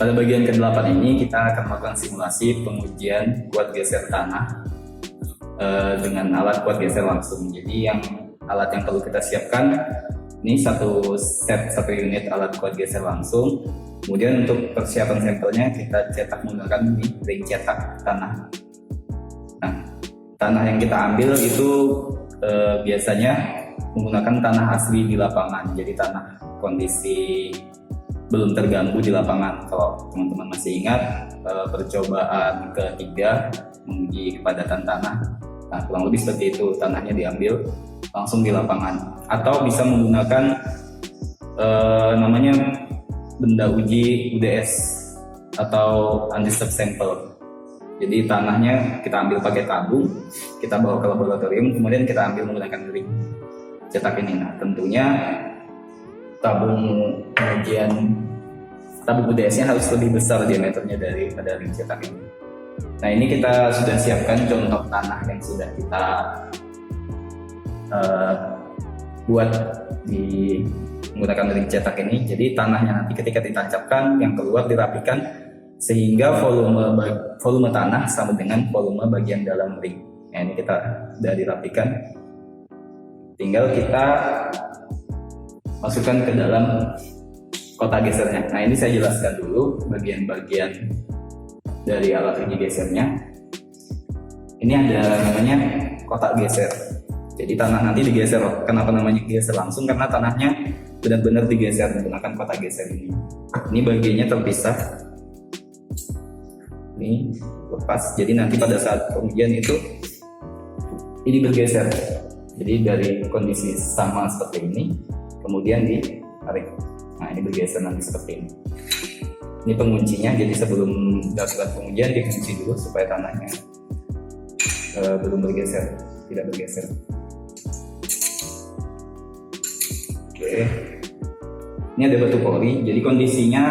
Pada bagian ke-8 ini kita akan melakukan simulasi pengujian kuat geser tanah dengan alat kuat geser langsung. Jadi alat yang perlu kita siapkan ini satu unit alat kuat geser langsung. Kemudian untuk persiapan sampelnya kita cetak menggunakan ring cetak tanah. Nah, tanah yang kita ambil itu biasanya menggunakan tanah asli di lapangan. Jadi tanah kondisi belum terganggu di lapangan. Kalau teman-teman masih ingat percobaan ketiga menguji kepadatan tanah, nah kurang lebih seperti itu, tanahnya diambil langsung di lapangan, atau bisa menggunakan namanya benda uji UDS atau undisturbed sample. Jadi tanahnya kita ambil pakai tabung, kita bawa ke laboratorium, kemudian kita ambil menggunakan ring cetak ini. Nah, tentunya tabung UDS-nya harus lebih besar diameternya daripada ring cetak ini. Nah, ini kita sudah siapkan contoh tanah yang sudah kita buat menggunakan ring cetak ini. Jadi tanahnya nanti ketika ditancapkan, yang keluar dirapikan sehingga volume tanah sama dengan volume bagian dalam ring. Nah, ini kita sudah dirapikan, tinggal kita masukkan ke dalam kotak gesernya. Nah, ini saya jelaskan dulu bagian-bagian dari alat uji gesernya. Ini ada namanya kotak geser. Jadi tanah nanti digeser. Kenapa namanya geser langsung? Karena tanahnya benar-benar digeser menggunakan kotak geser ini. Ini bagiannya terpisah. Ini lepas. Jadi nanti pada saat pengujian itu ini bergeser. Jadi dari kondisi sama seperti ini, kemudian ditarik. Nah, ini bergeser nanti seperti ini. Ini penguncinya. Jadi sebelum dilakukan pengujian dikunci dulu supaya tanahnya belum bergeser, tidak bergeser. Oke, ini ada batu pori. Jadi kondisinya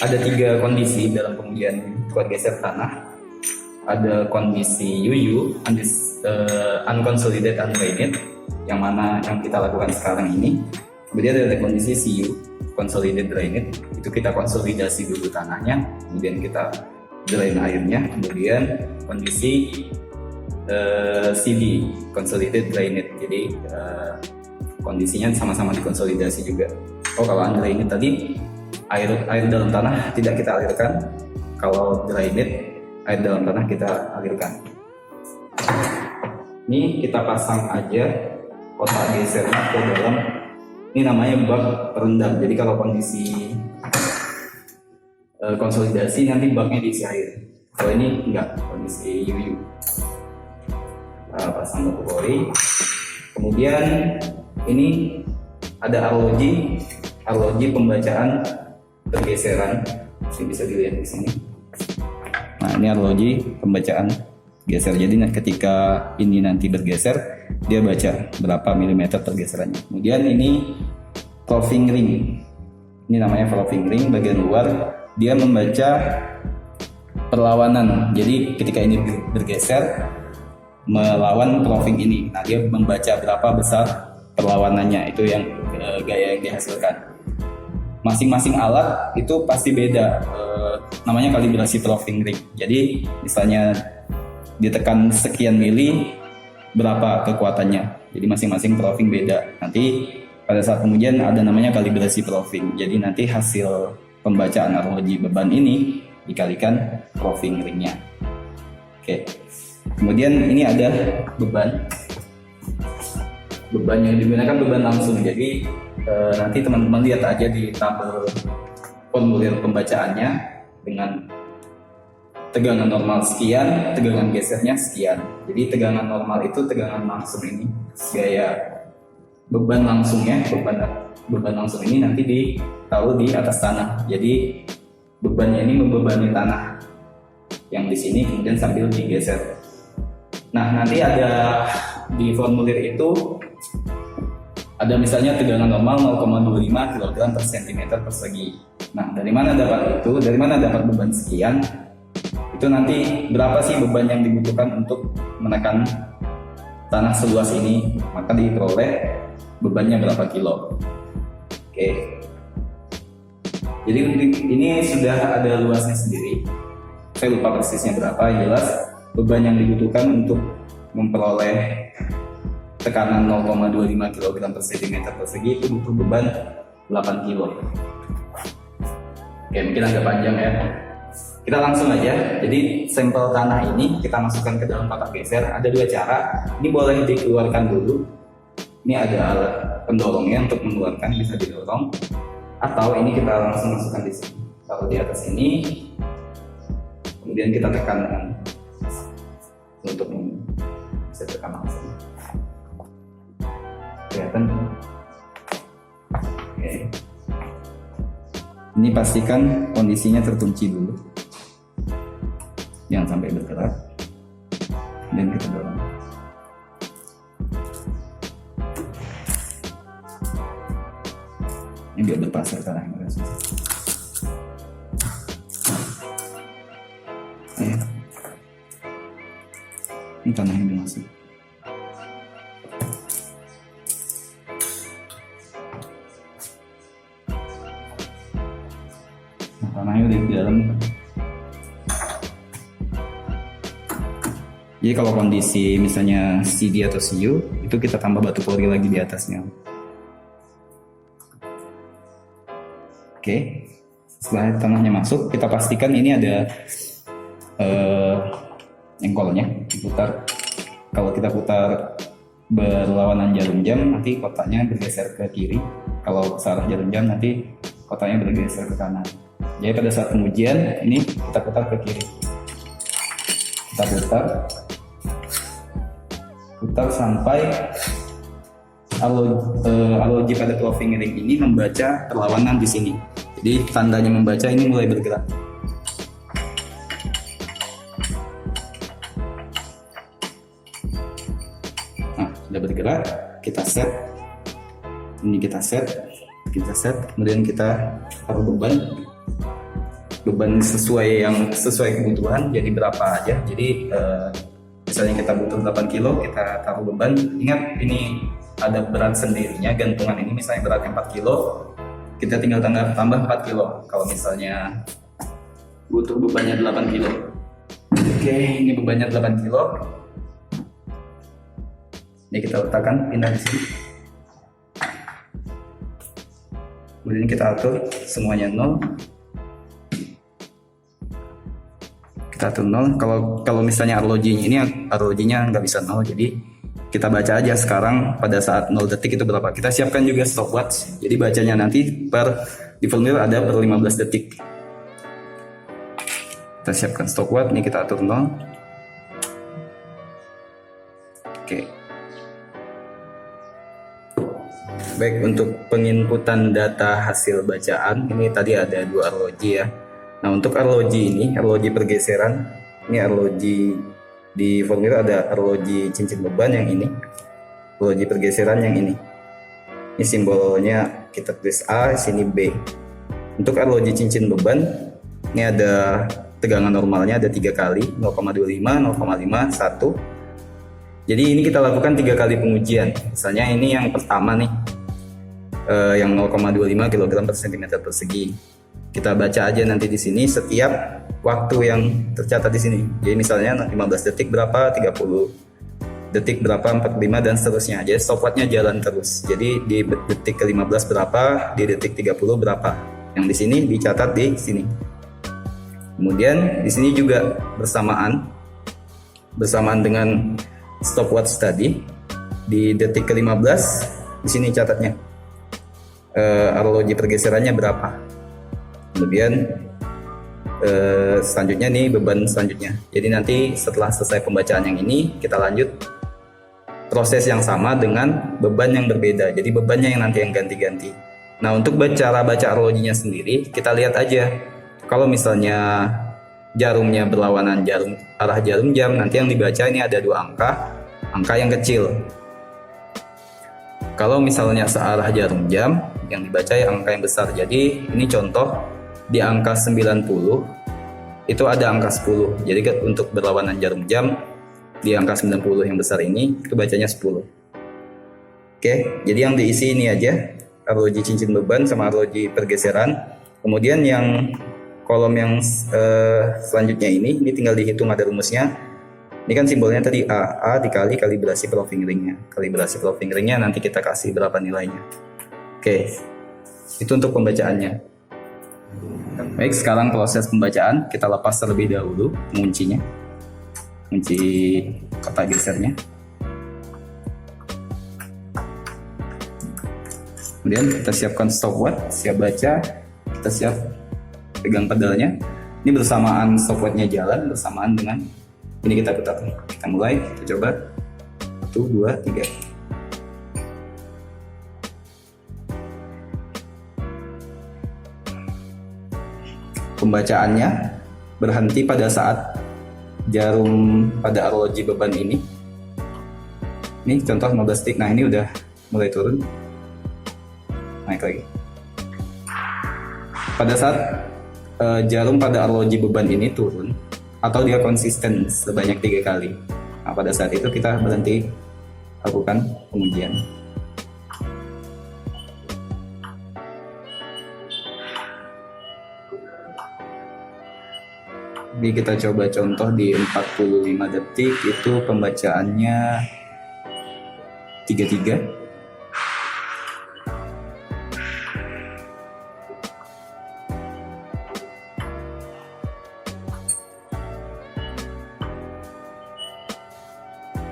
ada 3 kondisi dalam pengujian kuat geser tanah. Ada kondisi UU, unconsolidated undrained, yang kita lakukan sekarang ini. Kemudian ada kondisi CU, consolidated drained. Itu kita konsolidasi dulu tanahnya, kemudian kita drain airnya. Kemudian kondisi CD, consolidated drained. Jadi kondisinya sama-sama dikonsolidasi juga. Kalau undrained tadi air dalam tanah tidak kita alirkan. Kalau drained, air dalam tanah kita alirkan. Ini kita pasang aja kotak gesernya ke dalam. Ini namanya bak perendam. Jadi kalau kondisi konsolidasi nanti baknya diisi air. Kalau ini enggak, kondisi UU. Pasang batu pori. Kemudian ini ada arloji pembacaan pergeseran. Ini bisa dilihat di sini. Nah, ini arloji pembacaan geser. Jadi ketika ini nanti bergeser, dia baca berapa milimeter pergeserannya. Kemudian ini proving ring. Ini namanya proving ring, bagian luar dia membaca perlawanan. Jadi ketika ini bergeser melawan proving ini, nah dia membaca berapa besar perlawanannya. Itu yang gaya yang dihasilkan. Masing-masing alat itu pasti beda. Namanya kalibrasi proving ring. Jadi misalnya ditekan sekian mili, berapa kekuatannya. Jadi masing-masing proving beda. Nanti pada saat pengujian ada namanya kalibrasi proving. Jadi nanti hasil pembacaan arloji beban ini dikalikan proving ringnya. Oke. Kemudian ini ada beban yang digunakan beban langsung. Jadi nanti teman-teman lihat aja di tabel formulir pembacaannya dengan tegangan normal sekian, tegangan gesernya sekian. Jadi tegangan normal itu tegangan langsung ini, gaya beban langsungnya, beban langsung ini nanti ditaruh di atas tanah. Jadi bebannya ini membebani tanah yang di sini, kemudian sambil digeser. Nah, nanti ada di formulir itu ada misalnya tegangan normal 0,25 kg per cm persegi. Nah, dari mana dapat itu? Dari mana dapat beban sekian? Itu nanti berapa sih beban yang dibutuhkan untuk menekan tanah seluas ini? Maka diperoleh bebannya berapa kilo. Oke. Jadi ini sudah ada luasnya sendiri. Saya lupa persisnya berapa. Yang jelas beban yang dibutuhkan untuk memperoleh tekanan 0,25 kg per cm persegi itu butuh beban 8 kg. Oke, mungkin agak panjang ya. Kita langsung aja. Jadi sampel tanah ini kita masukkan ke dalam kotak geser. Ada dua cara. Ini boleh dikeluarkan dulu. Ini ada alat pendorongnya untuk mengeluarkan, bisa didorong. Atau ini kita langsung masukkan di sini. Taruh di atas ini. Kemudian kita tekan untuk bisa tekan langsung. Kelihatan? Oke. Ini pastikan kondisinya terkunci dulu. Jangan sampai bergerak. Dan kita dorong. Ini biar berpasar tanahnya. Ayo. Ini tanahnya udah masuk. Nah, tanahnya udah di dalam. Jadi kalau kondisi misalnya CD atau CU, itu kita tambah batu pori lagi di atasnya. Oke, setelah tanahnya masuk, kita pastikan ini ada engkolnya diputar. Kalau kita putar berlawanan jarum jam, nanti kotaknya bergeser ke kiri. Kalau searah jarum jam, nanti kotaknya bergeser ke kanan. Jadi pada saat pengujian, ini kita putar ke kiri. Kita putar sampai arloji pada 12 fingering ini membaca perlawanan di sini. Jadi tandanya membaca ini mulai bergerak. Nah, sudah bergerak, kita set. Ini kita set, kemudian kita taruh beban sesuai kebutuhan. Jadi berapa aja? Jadi misalnya kita butuh 8 kilo, kita taruh beban. Ingat ini ada berat sendirinya, gantungan ini misalnya beratnya 4 kilo, kita tinggal tambah 4 kilo. Kalau misalnya butuh bebannya 8 kilo. Oke, ini bebannya 8 kilo. Ini kita letakkan, pindah di sini. Kemudian kita atur semuanya 0. Kita atur 0. Kalau misalnya arlojinya nggak bisa 0, jadi kita baca aja sekarang pada saat 0 detik itu berapa. Kita siapkan juga stopwatch. Jadi bacanya nanti di firmware ada per 15 detik. Kita siapkan stopwatch, ini kita atur 0. Oke. Baik, untuk penginputan data hasil bacaan, ini tadi ada 2 arloji ya. Nah, untuk arloji ini, arloji pergeseran, ini arloji di firmware ada arloji cincin beban yang ini, arloji pergeseran yang ini. Ini simbolnya kita tulis A, sini B. Untuk arloji cincin beban, ini ada tegangan normalnya ada 3 kali, 0,25, 0,5, 1. Jadi ini kita lakukan 3 kali pengujian. Misalnya ini yang pertama nih, yang 0,25 kg per cm persegi. Kita baca aja nanti di sini setiap waktu yang tercatat di sini. Jadi misalnya 15 detik berapa, 30 detik berapa, 45 dan seterusnya. Jadi stopwatchnya jalan terus. Jadi di detik ke-15 berapa, di detik 30 berapa. Yang di sini dicatat di sini. Kemudian di sini juga bersamaan dengan stopwatch tadi, di detik ke-15 di sini catatnya arloji pergeserannya berapa. Kemudian selanjutnya nih beban selanjutnya. Jadi nanti setelah selesai pembacaan yang ini, kita lanjut proses yang sama dengan beban yang berbeda. Jadi bebannya yang nanti yang ganti-ganti. Nah, untuk cara baca arlojinya sendiri, kita lihat aja. Kalau misalnya jarumnya berlawanan arah jarum jam, nanti yang dibaca ini ada 2 angka yang kecil. Kalau misalnya searah jarum jam, yang dibaca ya angka yang besar. Jadi ini contoh di angka 90 itu ada angka 10. Jadi untuk berlawanan jarum jam di angka 90 yang besar ini itu bacanya 10. Oke, jadi yang diisi ini aja, arloji cincin beban sama arloji pergeseran. Kemudian yang kolom yang selanjutnya ini tinggal dihitung, ada rumusnya. Ini kan simbolnya tadi A dikali kalibrasi proving ringnya. Kalibrasi proving ringnya nanti kita kasih berapa nilainya. Oke, itu untuk pembacaannya. Baik, sekarang proses pembacaan kita lepas terlebih dahulu penguncinya, kunci kotak gesernya. Kemudian kita siapkan stopwatch, siap baca, kita siap pegang pedalnya. Ini bersamaan stopwatchnya jalan, bersamaan dengan ini kita putar. Kita mulai, kita coba 1, 2, 3. Pembacaannya berhenti pada saat jarum pada arloji beban ini. Ini contoh 15 detik. Nah, ini udah mulai turun. Naik lagi. Pada saat jarum pada arloji beban ini turun atau dia konsisten sebanyak 3 kali. Nah, pada saat itu kita berhenti lakukan pengujian. Jadi kita coba contoh di 45 detik itu pembacaannya 33.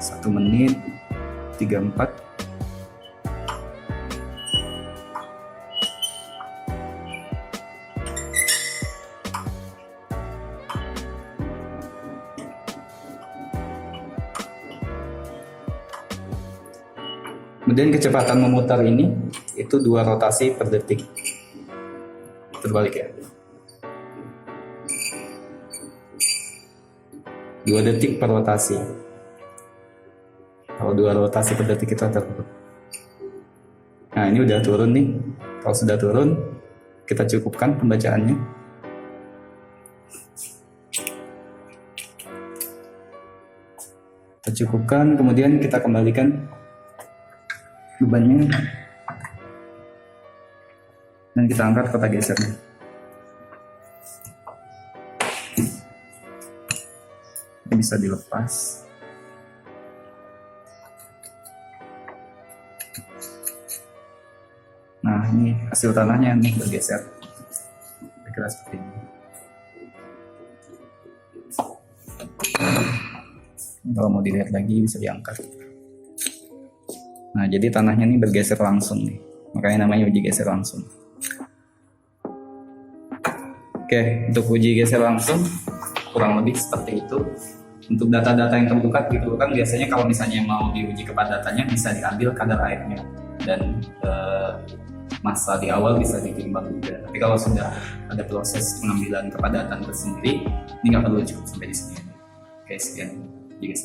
Satu menit 34. Kemudian kecepatan memutar ini itu 2 rotasi per detik. Terbalik ya. 2 detik per rotasi. Kalau 2 rotasi per detik itu tertutup. Nah, ini udah turun nih. Kalau sudah turun, kita cukupkan pembacaannya. Kita cukupkan, kemudian kita kembalikan bebannya. Dan kita angkat kotak gesernya. Ini bisa dilepas. Nah, ini hasil tanahnya nih bergeser. Kira-kira seperti ini. Kalau mau dilihat lagi bisa diangkat. Nah, jadi tanahnya ini bergeser langsung nih. Makanya namanya uji geser langsung. Oke, untuk uji geser langsung kurang lebih seperti itu. Untuk data-data yang terbuka gitu kan biasanya kalau misalnya mau diuji kepadatannya bisa diambil kadar airnya dan masa di awal bisa ditimbang juga. Tapi kalau sudah ada proses pengambilan kepadatan tersendiri, ini nggak perlu, cukup sampai di sini. Oke, sekian. Juga